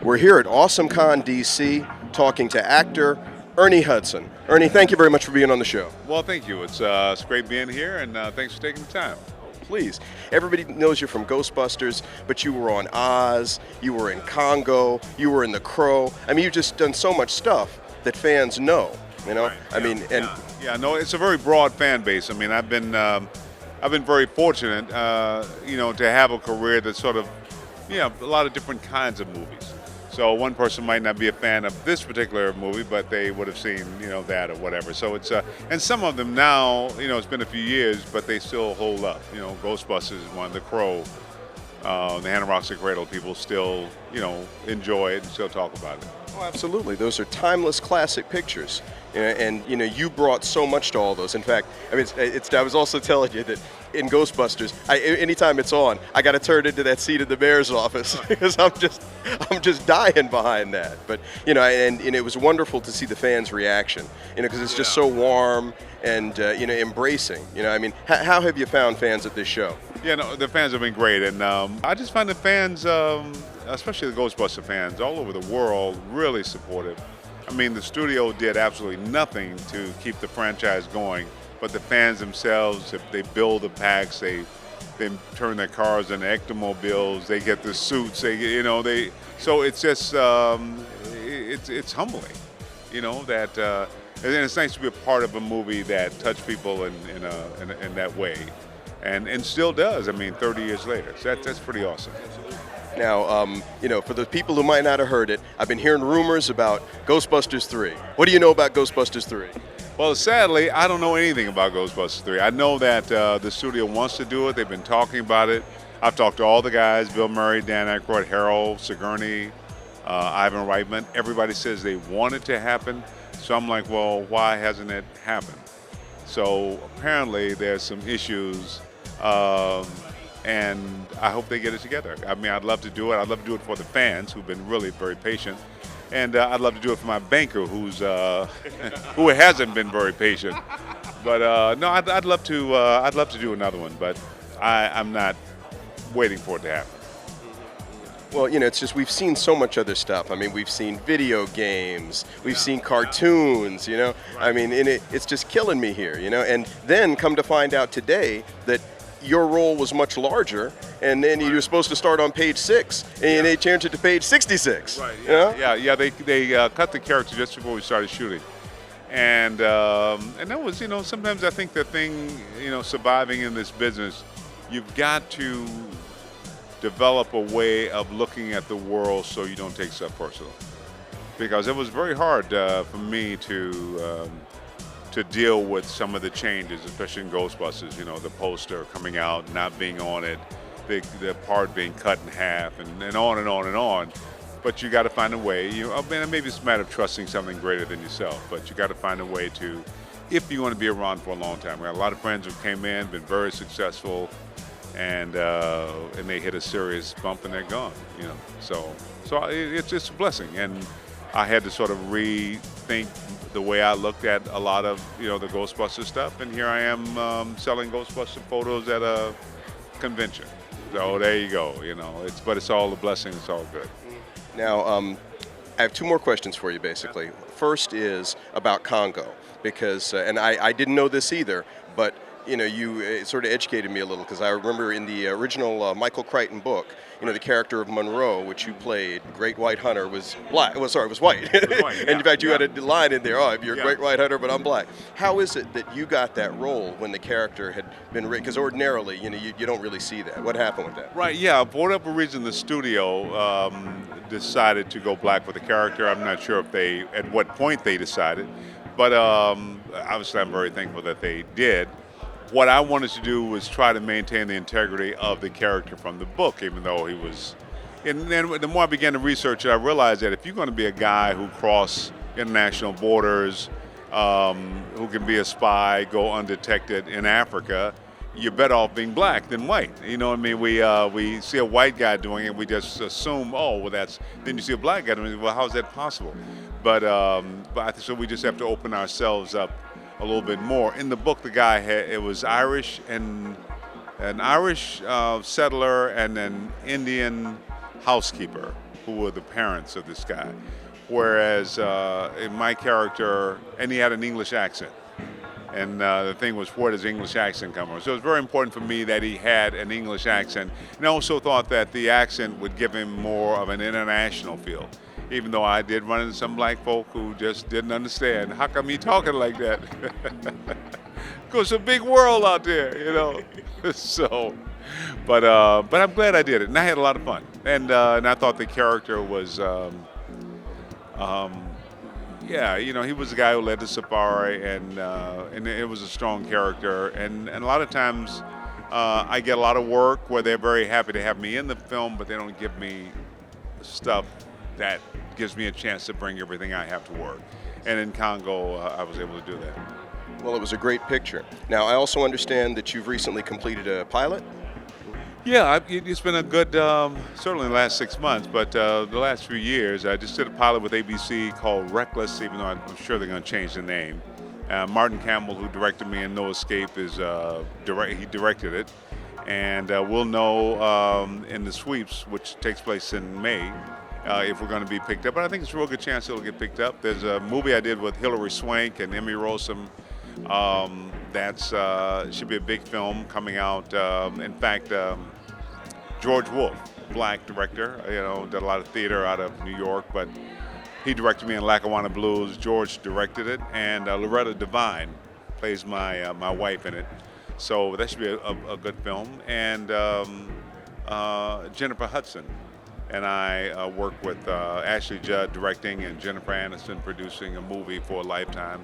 We're here at AwesomeCon DC talking to actor Ernie Hudson. Ernie, thank you very much for being on the show. Well, thank you. It's great being here, and thanks for taking the time. Please. Everybody knows you from Ghostbusters, but you were on Oz, you were in Congo, you were in The Crow. I mean, you've just done so much stuff that fans know, you know? Right. I mean, and no, it's a very broad fan base. I mean, I've been very fortunate, to have a career that's sort of, a lot of different kinds of movies. So one person might not be a fan of this particular movie, but they would have seen, that or whatever. So it's, and some of them now, it's been a few years, but they still hold up. Ghostbusters is one, The Crow, The Hand, Rocks the Cradle, people still, enjoy it and still talk about it. oh, absolutely. Those are timeless classic pictures. And you brought so much to all those. In fact, I mean, I was also telling you that in Ghostbusters, anytime it's on, I got to turn into that seat in the mayor's office because I'm just dying behind that. But and it was wonderful to see the fans' reaction. Because it's just so warm and embracing. I mean, how have you found fans at this show? Yeah, no, the fans have been great, and I just find the fans, especially the Ghostbuster fans all over the world, really supportive. I mean, the studio did absolutely nothing to keep the franchise going, but the fans themselves, if they build the packs, they turn their cars into ectomobiles, they get the suits, so it's just, it's humbling, that, and it's nice to be a part of a movie that touched people in that way, and still does, I mean, 30 years later, so that's pretty awesome. Now, for the people who might not have heard it, I've been hearing rumors about Ghostbusters 3. What do you know about Ghostbusters 3? Well, sadly, I don't know anything about Ghostbusters 3. I know that the studio wants to do it. They've been talking about it. I've talked to all the guys, Bill Murray, Dan Aykroyd, Harold, Sigourney, Ivan Reitman. Everybody says they want it to happen. So I'm like, well, why hasn't it happened? So apparently there's some issues. And I hope they get it together. I mean, I'd love to do it. I'd love to do it for the fans who've been really very patient, and I'd love to do it for my banker who's who hasn't been very patient. But no, I'd love to. I'd love to do another one, but I'm not waiting for it to happen. Well, it's just we've seen so much other stuff. I mean, we've seen video games, we've seen cartoons. Right. I mean, and it's just killing me here. And then come to find out today that your role was much larger, and then you were supposed to start on page 6, and they changed it to page 66. Right. Yeah. They cut the character just before we started shooting, and that was sometimes I think the thing surviving in this business, you've got to develop a way of looking at the world so you don't take stuff personal, because it was very hard for me to deal with some of the changes, especially in Ghostbusters, the poster coming out, not being on it, the part being cut in half, and on and on and on. But you got to find a way, maybe it's a matter of trusting something greater than yourself, but you got to find a way to, if you want to be around for a long time. We got a lot of friends who came in, been very successful, and they hit a serious bump and they're gone, So it's just a blessing, and I had to sort of rethink the way I looked at a lot of the Ghostbusters stuff, and here I am selling Ghostbuster photos at a convention. So there you go. But it's all a blessing. It's all good. Now, I have 2 more questions for you, basically. First is about Congo, because and I didn't know this either, but you sort of educated me a little, because I remember in the original Michael Crichton book, the character of Monroe, which you played, Great White Hunter, was black. Well, sorry, it was white. And in fact, you had a line in there, you're a Great White Hunter, but I'm black. How is it that you got that role when the character had been written? Because ordinarily, you don't really see that. What happened with that? Right, yeah. For whatever reason, the studio decided to go black with the character. I'm not sure at what point they decided, but obviously I'm very thankful that they did. What I wanted to do was try to maintain the integrity of the character from the book, even though he was. And then the more I began to research it, I realized that if you're going to be a guy who crosses international borders, who can be a spy, go undetected in Africa, you're better off being black than white. You know what I mean? We see a white guy doing it, we just assume, oh, well, that's. Then you see a black guy doing it, well, how is that possible? But so we just have to open ourselves up a little bit more. In the book, the guy it was Irish and an Irish settler and an Indian housekeeper. who were the parents of this guy. Whereas in my character, and he had an English accent. And the thing was, where does English accent come from? So it was very important for me that he had an English accent. And I also thought that the accent would give him more of an international feel. Even though I did run into some black folk who just didn't understand. How come he talking like that? Because it's a big world out there, you know. So, but I'm glad I did it. And I had a lot of fun. And I thought the character was... yeah, you know, he was the guy who led the safari, and it was a strong character. And a lot of times, I get a lot of work where they're very happy to have me in the film, but they don't give me stuff that gives me a chance to bring everything I have to work. And in Congo, I was able to do that. Well, it was a great picture. Now, I also understand that you've recently completed a pilot. Yeah, it's been a good, certainly the last 6 months, but the last few years, I just did a pilot with ABC called Reckless, even though I'm sure they're going to change the name. Martin Campbell, who directed me in No Escape, he directed it. And we'll know in the sweeps, which takes place in May, if we're going to be picked up. But I think it's a real good chance it'll get picked up. There's a movie I did with Hilary Swank and Emmy Rossum. That's should be a big film coming out. In fact, George Wolfe, black director, you know, did a lot of theater out of New York, but he directed me in Lackawanna Blues. George directed it, and Loretta Devine plays my wife in it. So that should be a good film. And Jennifer Hudson and I work with Ashley Judd directing and Jennifer Aniston producing a movie for Lifetime.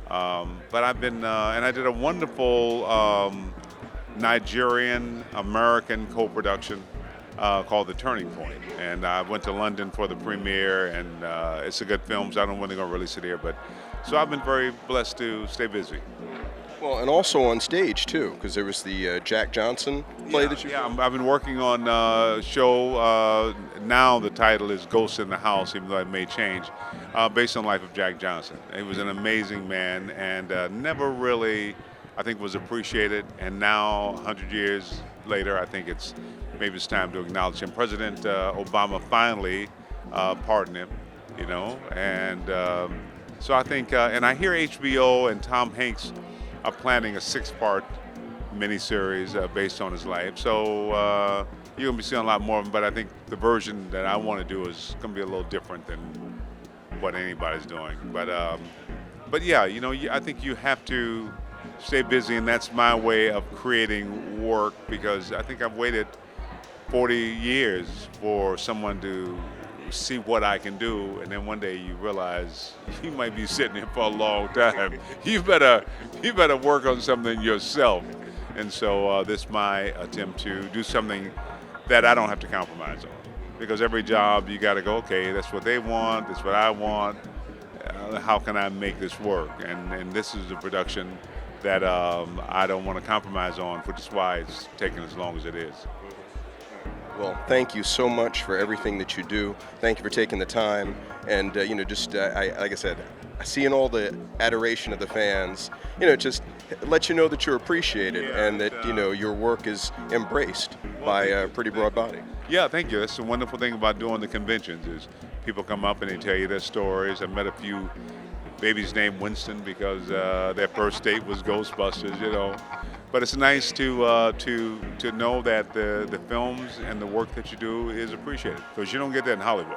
But I've been, and I did a wonderful Nigerian-American co-production called The Turning Point. And I went to London for the premiere, and it's a good film, so I don't know when they're going to release it here. But so I've been very blessed to stay busy. Well, and also on stage, too, because there was the Jack Johnson play that you... Yeah, I've been working on a show, now the title is Ghosts in the House, even though it may change, based on the life of Jack Johnson. He was an amazing man and never really, I think, was appreciated. And now, 100 years later, I think maybe it's time to acknowledge him. President Obama finally pardoned him, you know, and so I think, and I hear HBO and Tom Hanks are planning a 6-part miniseries based on his life. So you're going to be seeing a lot more of him, but I think the version that I want to do is going to be a little different than what anybody's doing. But yeah, you know, I think you have to stay busy, and that's my way of creating work, because I think I've waited 40 years for someone to see what I can do, and then one day you realize you might be sitting here for a long time. You better work on something yourself. And so this is my attempt to do something that I don't have to compromise on. Because every job you got to go, okay, that's what they want, that's what I want. How can I make this work? And this is a production that I don't want to compromise on, which is why it's taking as long as it is. Well, thank you so much for everything that you do. Thank you for taking the time. And, you know, just, like I said, seeing all the adoration of the fans, you know, just let you know that you're appreciated, and that, you know, your work is embraced by a pretty broad body. Yeah, thank you. That's the wonderful thing about doing the conventions is people come up and they tell you their stories. I met a few babies named Winston because their first date was Ghostbusters, you know. But it's nice to know that the films and the work that you do is appreciated, because you don't get that in Hollywood.